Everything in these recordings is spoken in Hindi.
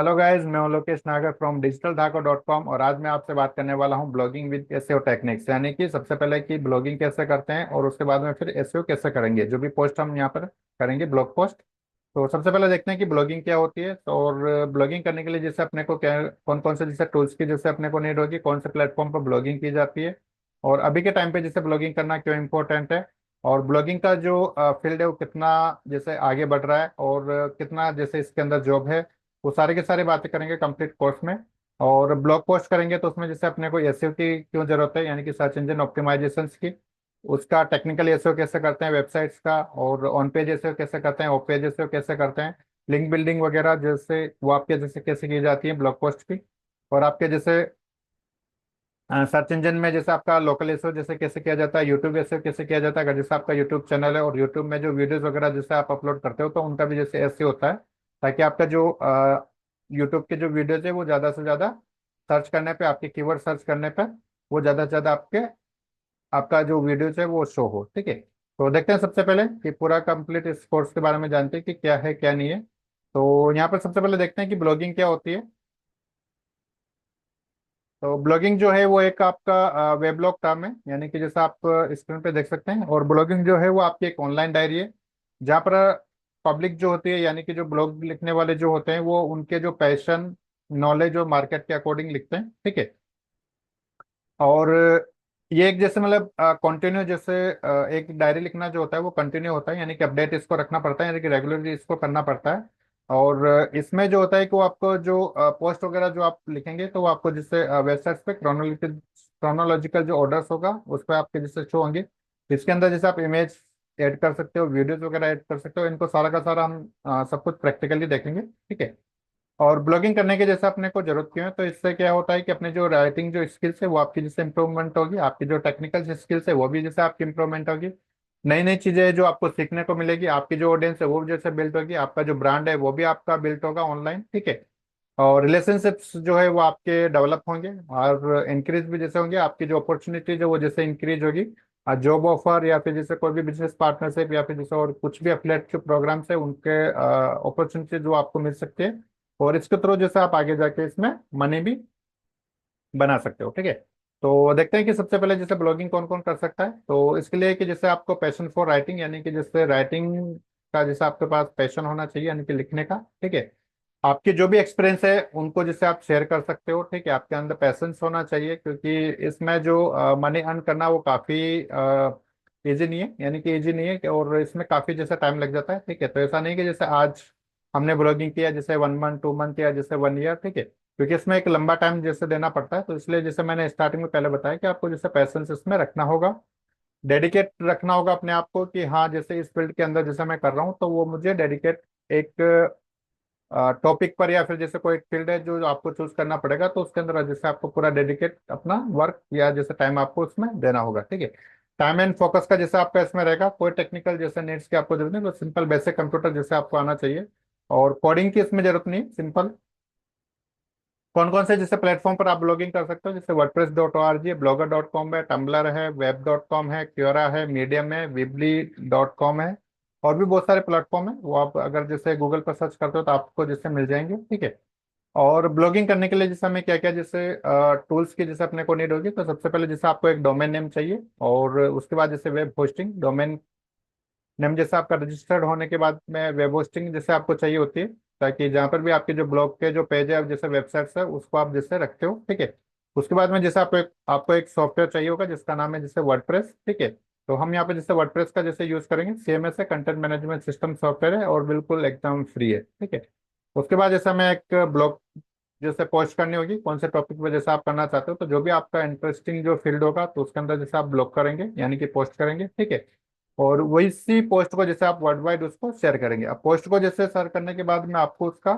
हेलो गाइस, मैं हूं लोकेश नागर फ्रॉम digitalthakur.com। और आज मैं आपसे बात करने वाला हूं ब्लॉगिंग विद एसईओ टेक्निक्स, यानी कि सबसे पहले कि ब्लॉगिंग कैसे करते हैं और उसके बाद में फिर एसईओ कैसे करेंगे, जो भी पोस्ट हम यहाँ पर करेंगे ब्लॉग पोस्ट। तो सबसे पहले देखते हैं कि ब्लॉगिंग क्या होती है। तो और ब्लॉगिंग करने के लिए जैसे अपने को क्या कौन कौन से जैसे टूल्स की जैसे अपने को नीड होगी, कौन से प्लेटफॉर्म पर ब्लॉगिंग की जाती है, और अभी के टाइम पे जैसे ब्लॉगिंग करना क्यों इम्पोर्टेंट है, और ब्लॉगिंग का जो फील्ड है वो कितना जैसे आगे बढ़ रहा है, और कितना जैसे इसके अंदर जॉब है, वो सारे के सारे बातें करेंगे कंप्लीट कोर्स में। और ब्लॉग पोस्ट करेंगे तो उसमें जैसे अपने को एसईओ की क्यों जरूरत है, यानी कि सर्च इंजन ऑप्टिमाइजेशन की, उसका टेक्निकल एसईओ कैसे करते हैं वेबसाइट्स का, और ऑन पेज एसईओ कैसे करते हैं, ऑफ पेज एसईओ कैसे करते हैं, लिंक बिल्डिंग वगैरह जैसे वो आपके जैसे कैसे की जाती है ब्लॉग पोस्ट की। और आपके जैसे सर्च इंजन में जैसे आपका लोकल एसईओ जैसे कैसे किया जाता है, यूट्यूब एसईओ कैसे किया जाता है, अगर जैसे आपका यूट्यूब चैनल है और यूट्यूब में जो वीडियोस वगैरह जैसे आप अपलोड करते हो तो उनका भी जैसे एसईओ होता है, ताकि आपका जो यूट्यूब के जो वीडियोज है वो ज़्यादा से ज़्यादा सर्च करने पे, आपके कीवर्ड सर्च करने पे वो ज़्यादा से ज़्यादा आपके आपका जो वीडियोज है वो शो हो। ठीक है, तो देखते हैं सबसे पहले कि पूरा कंप्लीट इस कोर्स के बारे में जानते हैं कि क्या है क्या नहीं है। तो यहाँ पर सबसे पहले देखते हैं कि ब्लॉगिंग क्या होती है। तो ब्लॉगिंग जो है वो एक आपका वेबलॉग टर्म है, यानी कि जैसा आप स्क्रीन पे देख सकते हैं। और ब्लॉगिंग जो है वो आपकी एक ऑनलाइन डायरी है, जहाँ पर पब्लिक जो होती है, यानी कि जो ब्लॉग लिखने वाले जो होते हैं वो उनके जो पैशन, नॉलेज और मार्केट के अकॉर्डिंग लिखते हैं। ठीक है, और ये एक जैसे मतलब कंटिन्यू जैसे एक डायरी लिखना जो होता है वो कंटिन्यू होता है, यानी कि अपडेट इसको रखना पड़ता है, यानी कि रेगुलरली इसको करना पड़ता है। और इसमें जो होता है कि वो आपको जो पोस्ट वगैरह जो आप लिखेंगे तो वो आपको जैसे वेबसाइट पे क्रोनोलॉजिकल जो ऑर्डर्स होगा उस पर आपके जैसे शो होंगे। इसके अंदर जैसे आप इमेज ऐड कर सकते हो, वीडियोज वगैरह ऐड कर सकते हो, इनको सारा का सारा हम सब कुछ प्रैक्टिकली देखेंगे। ठीक है, और ब्लॉगिंग करने के जैसे अपने को जरूरत क्यों है, तो इससे क्या होता है कि अपने जो राइटिंग जो स्किल्स है वो आपकी जैसे इंप्रूवमेंट होगी, आपकी जो टेक्निकल स्किल्स है वो भी जैसे आपकी इंप्रूवमेंट होगी, नई नई चीजें जो आपको सीखने को मिलेगी, आपकी जो ऑडियंस है वो भी जैसे बिल्ड होगी, आपका जो ब्रांड है वो भी आपका बिल्ड होगा ऑनलाइन। ठीक है, और रिलेशनशिप्स जो है वो आपके डेवलप होंगे और इंक्रीज भी जैसे होंगे, आपकी जो अपॉर्चुनिटीज है वो जैसे इंक्रीज होगी, जॉब ऑफर या फिर जैसे कोई भी बिजनेस पार्टनरशिप या फिर जैसे और कुछ भी एफिलिएट जो प्रोग्राम्स है उनके अपॉर्चुनिटी जो आपको मिल सकते हैं, और इसके थ्रू जैसे आप आगे जाके इसमें मनी भी बना सकते हो। ठीक है, तो देखते हैं कि सबसे पहले जैसे ब्लॉगिंग कौन कौन कर सकता है। तो इसके लिए कि जैसे आपको पैशन फॉर राइटिंग, यानी कि जैसे राइटिंग का जैसे आपके पास पैशन होना चाहिए, यानी कि लिखने का। ठीक है, आपके जो भी एक्सपीरियंस है उनको जैसे आप शेयर कर सकते हो। ठीक है, आपके अंदर पैशंस होना चाहिए, क्योंकि इसमें जो मनी अर्न करना वो काफ़ी इजी नहीं है, यानी कि इजी नहीं है और इसमें काफ़ी जैसे टाइम लग जाता है। ठीक है, तो ऐसा नहीं कि जैसे आज हमने ब्लॉगिंग किया जैसे 1 मंथ 2 मंथ या जैसे 1 ईयर। ठीक है, क्योंकि इसमें एक लंबा टाइम जैसे देना पड़ता है, तो इसलिए जैसे मैंने स्टार्टिंग में पहले बताया कि आपको जैसे पैशंस इसमें रखना होगा, डेडिकेट रखना होगा अपने आप को कि हाँ जैसे इस फील्ड के अंदर जैसे मैं कर रहा हूँ तो वो मुझे डेडिकेट एक टॉपिक पर या फिर जैसे कोई फील्ड है जो आपको चूज करना पड़ेगा, तो उसके अंदर जैसे आपको पूरा डेडिकेट अपना वर्क या जैसे टाइम आपको उसमें देना होगा। ठीक है, टाइम एंड फोकस का जैसे आपका इसमें रहेगा, कोई टेक्निकल जैसे नीड्स की आपको जरूरत नहीं, तो सिंपल बेसिक कंप्यूटर जैसे आपको आना चाहिए, और कोडिंग की इसमें जरूरत नहीं, सिंपल। कौन कौन से जैसे प्लेटफॉर्म पर आप ब्लॉगिंग कर सकते हो, जैसे वर्डप्रेस.org है, ब्लॉगर.com है, टम्बलर है, वेब.com है, क्योरा है, मीडियम है, विबली.com है, और भी बहुत सारे प्लेटफॉर्म है, वो आप अगर जैसे गूगल पर सर्च करते हो तो आपको जैसे मिल जाएंगे। ठीक है, और ब्लॉगिंग करने के लिए जैसे हमें क्या क्या जैसे टूल्स की जैसे अपने को नीड होगी, तो सबसे पहले जैसे आपको एक डोमेन नेम चाहिए, और उसके बाद जैसे वेब होस्टिंग डोमेन नेम जैसे आपका रजिस्टर्ड होने के बाद में वेब होस्टिंग जैसे आपको चाहिए होती है, ताकि जहाँ पर भी आपके जो ब्लॉग के जो पेज है जैसे वेबसाइट्स है उसको आप जैसे रखते हो। ठीक है, उसके बाद में जैसे आपको एक सॉफ्टवेयर चाहिए होगा जिसका नाम है जैसे वर्डप्रेस। ठीक है, तो हम यहाँ पे जैसे वर्डप्रेस का जैसे यूज करेंगे, सीएमएस है, कंटेंट मैनेजमेंट सिस्टम सॉफ्टवेयर है, और बिल्कुल एकदम फ्री है। ठीक है, उसके बाद जैसे हमें एक ब्लॉग जैसे पोस्ट करनी होगी, कौन से टॉपिक पे जैसे आप करना चाहते हो, तो जो भी आपका इंटरेस्टिंग जो फील्ड होगा तो उसके अंदर जैसे आप ब्लॉग करेंगे, यानी कि पोस्ट करेंगे। ठीक है, और वही सी पोस्ट को जैसे आप वर्ल्ड वाइड उसको शेयर करेंगे। अब पोस्ट को जैसे शेयर करने के बाद में आपको उसका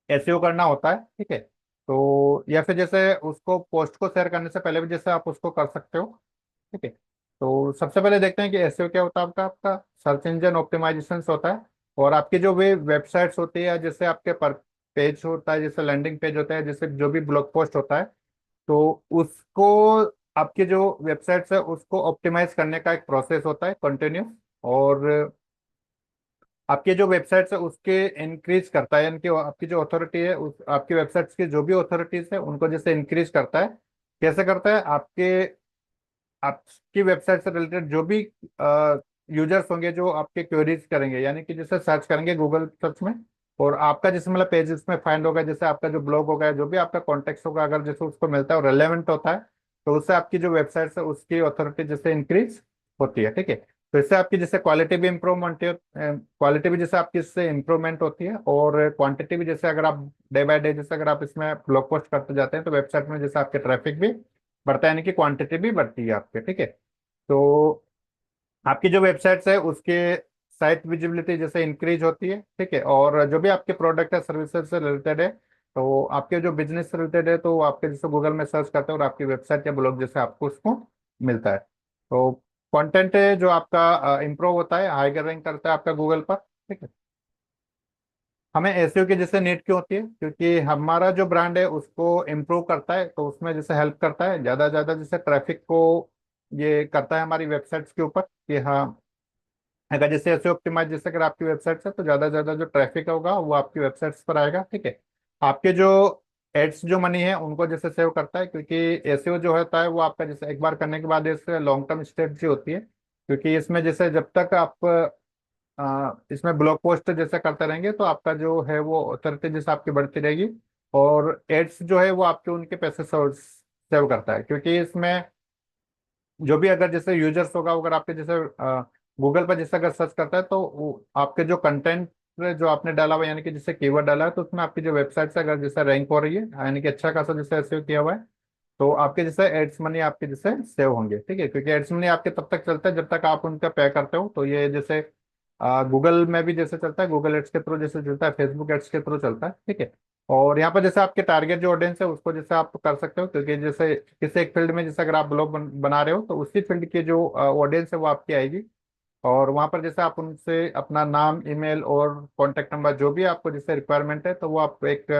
एसईओ करना होता है। ठीक है, तो या फिर जैसे उसको पोस्ट को शेयर करने से पहले भी जैसे आप उसको कर सकते हो। ठीक है, तो सबसे पहले देखते हैं कि एसईओ क्या होता है। आपका आपका सर्च इंजन ऑप्टिमाइजेशन होता है, और आपकी जो भी वेबसाइट्स होती है, जैसे आपके पर पेज होता है, जैसे लैंडिंग पेज होता है, जैसे जो भी ब्लॉग पोस्ट होता है, तो उसको आपके जो वेबसाइट्स है उसको ऑप्टिमाइज करने का एक प्रोसेस होता है कंटिन्यूस। और आपके जो वेबसाइट्स है उसके इंक्रीज करता है, यानी कि आपकी जो अथॉरिटी है उस आपकी वेबसाइट्स की जो भी अथॉरिटीज है उनको जैसे इंक्रीज करता है। कैसे करता है? आपकी वेबसाइट से रिलेटेड जो भी यूजर्स होंगे जो आपके क्वेरीज करेंगे, यानी कि जैसे सर्च करेंगे गूगल सर्च में, और आपका जैसे मतलब पेजेस में फाइंड होगा, जैसे आपका जो ब्लॉग होगा जो भी आपका कॉन्टेक्ट होगा, अगर जैसे उसको मिलता है और रेलेवेंट होता है, तो उससे आपकी जो वेबसाइट है उसकी अथॉरिटी जैसे इंक्रीज होती है। ठीक है, तो इससे आपकी जैसे क्वालिटी भी इम्प्रूवमेंट क्वालिटी भी जैसे आपकी इससे इम्प्रूवमेंट होती है, और क्वांटिटी भी, जैसे अगर आप डे बाय डे जैसे अगर आप इसमें ब्लॉग पोस्ट करते जाते हैं तो वेबसाइट में जैसे आपके ट्रैफिक भी बढ़ता है, यानी कि क्वांटिटी भी बढ़ती है आपके। ठीक है, तो आपकी जो वेबसाइट्स है उसके साइट विजिबिलिटी जैसे इंक्रीज होती है। ठीक है, और जो भी आपके प्रोडक्ट है सर्विसेज से रिलेटेड है, तो आपके जो बिजनेस से रिलेटेड है तो वो आपके जैसे गूगल में सर्च करते हैं और आपकी वेबसाइट या ब्लॉग जैसे आपको उसको मिलता है। तो कंटेंट है जो आपका इम्प्रूव होता है, हाइगर रैंक करता है आपका गूगल पर। ठीक है, हमें एसईओ की जैसे नीड क्यों होती है? क्योंकि हमारा जो ब्रांड है उसको इम्प्रूव करता है, तो उसमें जैसे हेल्प करता है ज़्यादा ज़्यादा जैसे ट्रैफिक को ये करता है हमारी वेबसाइट्स के ऊपर, कि हाँ, अगर जैसे एसईओ ऑप्टिमाइज जैसे अगर आपकी वेबसाइट है तो ज़्यादा से ज़्यादा जो ट्रैफिक होगा वो आपकी वेबसाइट्स पर आएगा। ठीक है, आपके जो एड्स जो मनी है उनको जैसे सेव करता है, क्योंकि एसईओ जो होता है वो आपका जैसे एक बार करने के बाद इससे लॉन्ग टर्म स्ट्रेटजी होती है, क्योंकि इसमें जैसे जब तक आप इसमें ब्लॉग पोस्ट जैसे करते रहेंगे तो आपका जो है वो अथॉरिटी जैसे आपकी बढ़ती रहेगी, और एड्स जो है वो आपके उनके पैसे सेव करता है, क्योंकि इसमें जो भी अगर जैसे यूजर्स होगा, अगर आपके जैसे गूगल पर जैसे अगर सर्च करता है तो वो आपके जो कंटेंट जो आपने डाला हुआ है, यानी कि जैसे कीवर्ड डाला है, तो उसमें आपकी जो वेबसाइट से अगर जैसे रैंक हो रही है, यानी कि अच्छा खासा जैसे SEO किया हुआ है, तो आपके जैसे एड्स मनी आपके जैसे सेव होंगे। ठीक है, क्योंकि एड्स मनी आपके तब तक चलता है जब तक आप उनका पे करते हो, तो ये जैसे गूगल में भी जैसे चलता है, गूगल एड्स के थ्रू जैसे चलता है, फेसबुक एड्स के थ्रू चलता है। ठीक है, और यहाँ पर जैसे आपके टारगेट जो ऑडियंस है उसको जैसे आप कर सकते हो, क्योंकि जैसे किसी एक फील्ड में जैसे अगर आप ब्लॉग बना रहे हो तो उसी फील्ड की जो ऑडियंस है वो आपकी आएगी, और वहाँ पर जैसे आप उनसे अपना नाम, ईमेल और कॉन्टेक्ट नंबर जो भी आपको जैसे रिक्वायरमेंट है, तो वो आप एक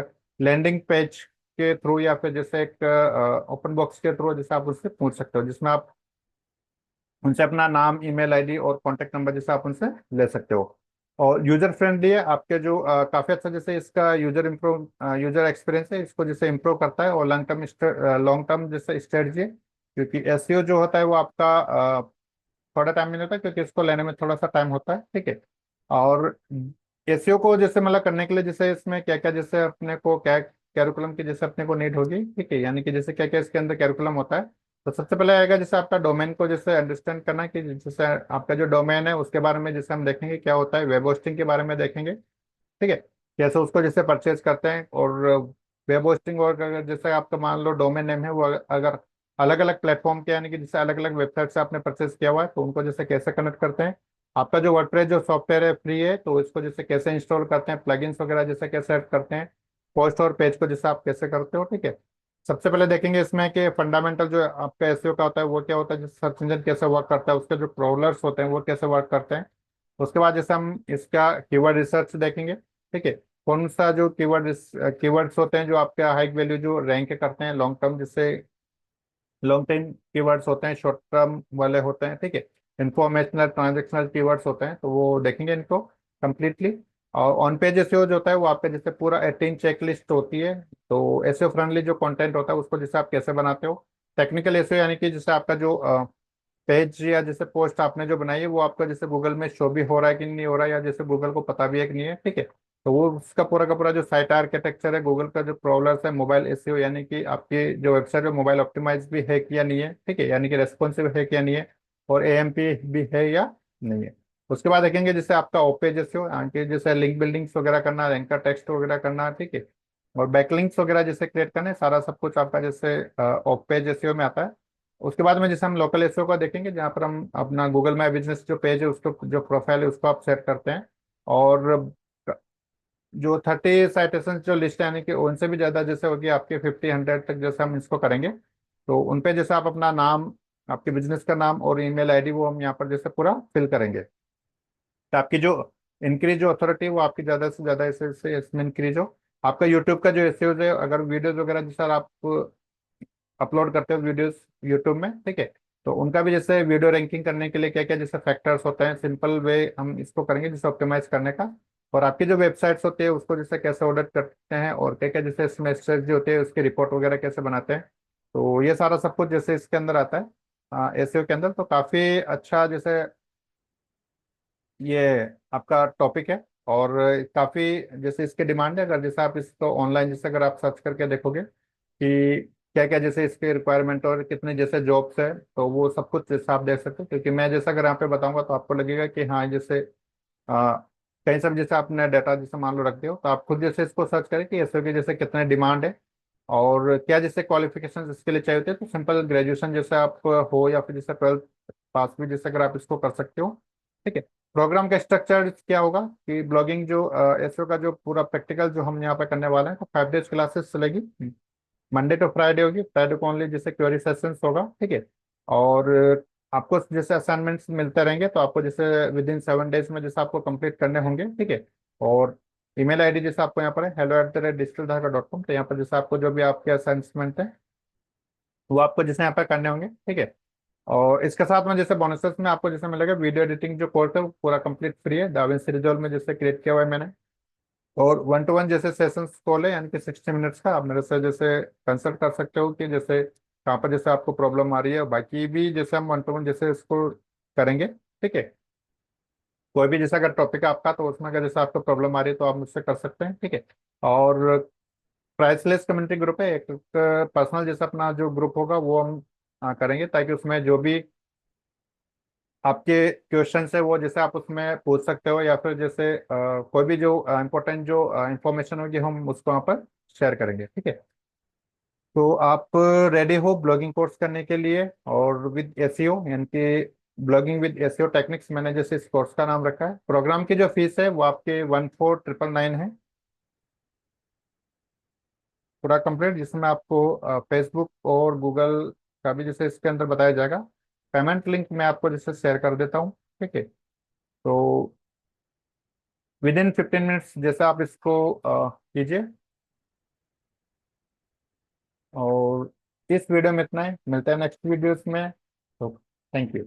लैंडिंग पेज के थ्रू या फिर जैसे एक ओपन बॉक्स के थ्रू जैसे आप उससे पूछ सकते हो, जिसमें आप उनसे अपना नाम, ईमेल आईडी और कॉन्टेक्ट नंबर जैसे आप उनसे ले सकते हो। और यूजर फ्रेंडली है आपके जो काफी अच्छा जैसे इसका यूजर एक्सपीरियंस है, इसको जैसे इम्प्रूव करता है, और लॉन्ग टर्म जैसे स्ट्रेटजी है, क्योंकि एसईओ जो होता है वो आपका थोड़ा टाइम नहीं होता, क्योंकि इसको लेने में थोड़ा सा टाइम होता है। ठीक है, और एसईओ को जैसे मतलब करने के लिए जैसे इसमें क्या क्या जैसे अपने को क्या कैरिकुलम की जैसे अपने को नीड होगी। ठीक है, यानी कि जैसे क्या क्या इसके अंदर कैरिकुलम होता है, तो सबसे पहले आएगा जैसे आपका डोमेन को जैसे अंडरस्टैंड करना, कि जैसे आपका जो डोमेन है उसके बारे में जैसे हम देखेंगे क्या होता है, वेब होस्टिंग के बारे में देखेंगे। ठीक है, कैसे उसको जैसे परचेज करते हैं, और वेब होस्टिंग, और अगर जैसे आपका मान लो डोमेन नेम है वो अगर अलग अलग प्लेटफॉर्म के, यानी कि जैसे अलग अलग वेबसाइट से आपने परचेज किया हुआ है, तो उनको जैसे कैसे कनेक्ट करते हैं। आपका जो वर्डप्रेस जो सॉफ्टवेयर है फ्री है, तो इसको जैसे कैसे इंस्टॉल करते हैं, प्लगइन्स वगैरह जैसे कैसे ऐड करते हैं, पोस्ट और पेज को जैसे आप कैसे करते हो। ठीक है, सबसे पहले देखेंगे इसमें कि फंडामेंटल जो आपका एसईओ का होता है वो क्या होता है, जैसे सर्च इंजन कैसे वर्क करता है, उसके जो क्रोलर्स होते हैं वो कैसे वर्क करते हैं। उसके बाद जैसे हम इसका कीवर्ड रिसर्च देखेंगे। ठीक है, कौन सा जो कीवर्ड्स होते हैं जो आपके हाई वैल्यू जो रैंक करते हैं लॉन्ग टर्म, जैसे लॉन्ग टर्म कीवर्ड्स होते हैं, शॉर्ट टर्म वाले होते हैं। ठीक है, इंफॉर्मेशनल ट्रांजेक्शनल कीवर्ड्स होते हैं, तो वो देखेंगे इनको कम्प्लीटली। और ऑन पेज एसईओ जो होता है वो आपका जैसे पूरा 18 चेक लिस्ट होती है, तो एसईओ फ्रेंडली जो कंटेंट होता है उसको जैसे आप कैसे बनाते हो। टेक्निकल एसईओ यानी कि जैसे आपका जो पेज या जैसे पोस्ट आपने जो बनाई है वो आपका जैसे गूगल में शो भी हो रहा है कि नहीं हो रहा है, या जैसे गूगल को पता भी है कि नहीं है। ठीक है, तो वो उसका पूरा का पूरा जो साइट आर्किटेक्चर है, गूगल का जो प्रॉब्लम्स है, मोबाइल एसईओ, यानी कि आपकी जो वेबसाइट है मोबाइल ऑप्टिमाइज भी है कि या नहीं है। ठीक है, यानी कि रेस्पॉन्सिव है कि या नहीं है, और एएमपी भी है या नहीं है। उसके बाद देखेंगे जैसे आपका ओपेज एसईओ, यानी कि जैसे लिंक बिल्डिंग्स वगैरह करना, एंकर टेक्स्ट वगैरह करना। ठीक है, और बैकलिंक्स वगैरह जैसे क्रिएट करना है, सारा सब कुछ आपका जैसे ऑफ पेज एसईओ में आता है। उसके बाद में जैसे हम लोकल एसईओ का देखेंगे, जहाँ पर हम अपना गूगल माई बिजनेस जो पेज है उसको जो प्रोफाइल है उसको आप सेट करते हैं, और जो 30 साइटेशन जो लिस्ट है, यानी कि उनसे भी ज़्यादा जैसे होगी आपके 50 100 तक जैसे हम इसको करेंगे, तो उन पे जैसे आप अपना नाम, आपके बिजनेस का नाम और ईमेल आईडी वो हम यहाँ पर जैसे पूरा फिल करेंगे, तो आपकी जो इंक्रीज जो अथॉरिटी है वो आपकी ज़्यादा से ज़्यादा ऐसे इसमें इंक्रीज हो। आपका यूट्यूब का जो एसईओ है, अगर वीडियोज वगैरह जैसे आप अपलोड करते हो वीडियोस यूट्यूब में, ठीक है, तो उनका भी जैसे वीडियो रैंकिंग करने के लिए क्या क्या जैसे फैक्टर्स होते हैं, सिंपल वे हम इसको करेंगे जैसे ऑप्टिमाइज करने का। और आपकी जो वेबसाइट्स होती है उसको जैसे कैसे ऑडिट करते हैं, और क्या क्या जैसे इसमें स्ट्रेटजी होती है, उसकी रिपोर्ट वगैरह कैसे बनाते हैं, तो ये सारा सब कुछ जैसे इसके अंदर आता है एसईओ के अंदर। तो काफ़ी अच्छा जैसे ये आपका टॉपिक है। और काफ़ी जैसे इसके डिमांड है, अगर जैसे आप इसको ऑनलाइन जैसे अगर आप सर्च करके देखोगे कि क्या क्या जैसे इसके रिक्वायरमेंट और कितने जैसे जॉब्स है, तो वो सब कुछ जैसे आप देख सकते हो। क्योंकि मैं जैसे अगर यहाँ पे बताऊंगा तो आपको लगेगा कि हाँ जैसे आ, कहीं सब जैसे आपने डाटा जैसे मान लो रखते हो, तो आप खुद जैसे इसको सर्च करें कि एसईओ की जैसे कितने डिमांड है और क्या जैसे क्वालिफिकेशन इसके लिए चाहिए होते हैं। तो सिंपल ग्रेजुएशन जैसे आप हो या फिर जैसे 12th पास भी जैसे अगर आप इसको कर सकते हो। ठीक है। प्रोग्राम का स्ट्रक्चर क्या होगा कि ब्लॉगिंग जो एसईओ का जो पूरा प्रैक्टिकल जो हम यहाँ पे करने वाले हैं, तो 5 डेज क्लासेस चलेगी। मंडे टू फ्राइडे होगी, फ्राइडे को ओनली जैसे क्वेरी सेशंस होगा। ठीक है। और आपको जैसे असाइनमेंट्स मिलते रहेंगे, तो आपको जैसे विद इन 7 डेज में जैसे आपको कंप्लीट करने होंगे। ठीक है। और ईमेल आईडी जैसे आपको यहाँ पर है hello@digitaldhaka.com। तो यहाँ पर जैसे आपको जो भी आपके असाइनमेंट है वो आपको जैसे यहाँ पर करने होंगे। ठीक है। और इसके साथ में जैसे बोनसेस में आपको जैसे मिलेगा वीडियो एडिटिंग जो कोर्स है वो पूरा कंप्लीट फ्री है, दाविंसी रिजॉल्व में जैसे क्रिएट किया हुआ है मैंने। और 1-to-1 जैसे सेशंस कॉल है, यानी कि 60 मिनट्स का आप मेरे से जैसे कंसल्ट कर सकते हो कि जैसे कहाँ पर जैसे आपको प्रॉब्लम आ रही है। बाकी भी जैसे हम 1-to-1 जैसे इसको करेंगे। ठीक है। कोई भी जैसा अगर टॉपिक है आपका, तो उसमें अगर जैसे आपको प्रॉब्लम आ रही है तो आप मुझसे कर सकते हैं। ठीक है। और प्राइसलेस कम्युनिटी ग्रुप है, एक पर्सनल जैसा अपना जो ग्रुप होगा वो हम करेंगे, ताकि उसमें जो भी आपके क्वेश्चन है वो जैसे आप उसमें पूछ सकते हो, या फिर जैसे कोई भी जो इम्पोर्टेंट जो इंफॉर्मेशन होगी हम उसको वहाँ पर शेयर करेंगे। ठीक है। तो आप रेडी हो ब्लॉगिंग कोर्स करने के लिए और विद एसईओ, यानी कि ब्लॉगिंग विद एसईओ टेक्निक्स, मैंने जैसे इस कोर्स का नाम रखा है। प्रोग्राम की जो फीस है वो आपके 14,999 है पूरा कंप्लीट, जिसमें आपको फेसबुक और गूगल का भी जैसे इसके अंदर बताया जाएगा। पेमेंट लिंक मैं आपको जैसे शेयर कर देता हूँ। ठीक है। तो विद इन 15 मिनट्स जैसे आप इसको कीजिए। और इस वीडियो में इतना ही, मिलता है नेक्स्ट वीडियोस में। तो थैंक यू।